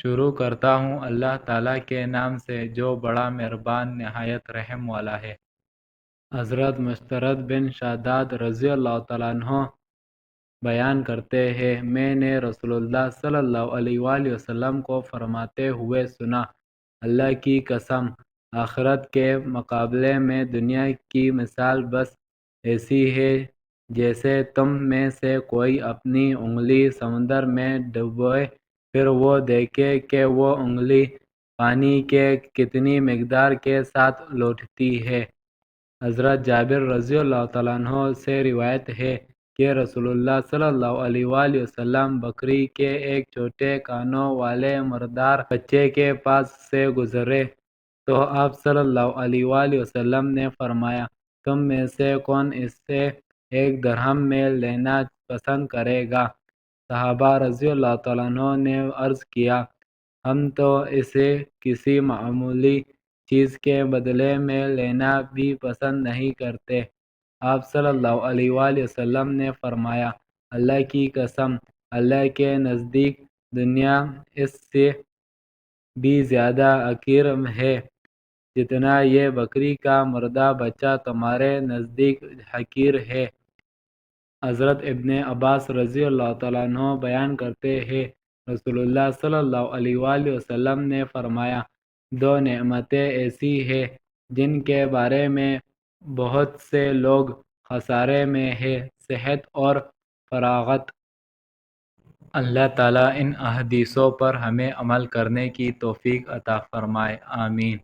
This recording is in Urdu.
شروع کرتا ہوں اللہ تعالیٰ کے نام سے جو بڑا مہربان نہایت رحم والا ہے۔ حضرت مسترد بن شداد رضی اللہ تعالیٰ عنہ بیان کرتے ہیں، میں نے رسول اللہ صلی اللہ علیہ وآلہ وسلم کو فرماتے ہوئے سنا، اللہ کی قسم، آخرت کے مقابلے میں دنیا کی مثال بس ایسی ہے جیسے تم میں سے کوئی اپنی انگلی سمندر میں ڈبوئے، پھر وہ دیکھے کہ وہ انگلی پانی کے کتنی مقدار کے ساتھ لوٹتی ہے۔ حضرت جابر رضی اللہ تعالیٰ عنہ سے روایت ہے کہ رسول اللہ صلی اللہ علیہ وآلہ وسلم بکری کے ایک چھوٹے کانوں والے مردار بچے کے پاس سے گزرے تو آپ صلی اللہ علیہ وآلہ وسلم نے فرمایا، تم میں سے کون اسے 1 درہم میں لینا پسند کرے گا؟ صحابہ رضی اللہ تعالیٰ عنہ نے عرض کیا، ہم تو اسے کسی معمولی چیز کے بدلے میں لینا بھی پسند نہیں کرتے۔ آپ صلی اللہ علیہ وآلہ وسلم نے فرمایا، اللہ کی قسم، اللہ کے نزدیک دنیا اس سے بھی زیادہ حقیر ہے جتنا یہ بکری کا مردہ بچہ تمہارے نزدیک حقیر ہے۔ حضرت ابن عباس رضی اللہ تعالیٰ عنہ بیان کرتے ہیں، رسول اللہ صلی اللہ علیہ وآلہ وسلم نے فرمایا، 2 نعمتیں ایسی ہیں جن کے بارے میں بہت سے لوگ خسارے میں ہیں، صحت اور فراغت۔ اللہ تعالیٰ ان احادیثوں پر ہمیں عمل کرنے کی توفیق عطا فرمائے، آمین۔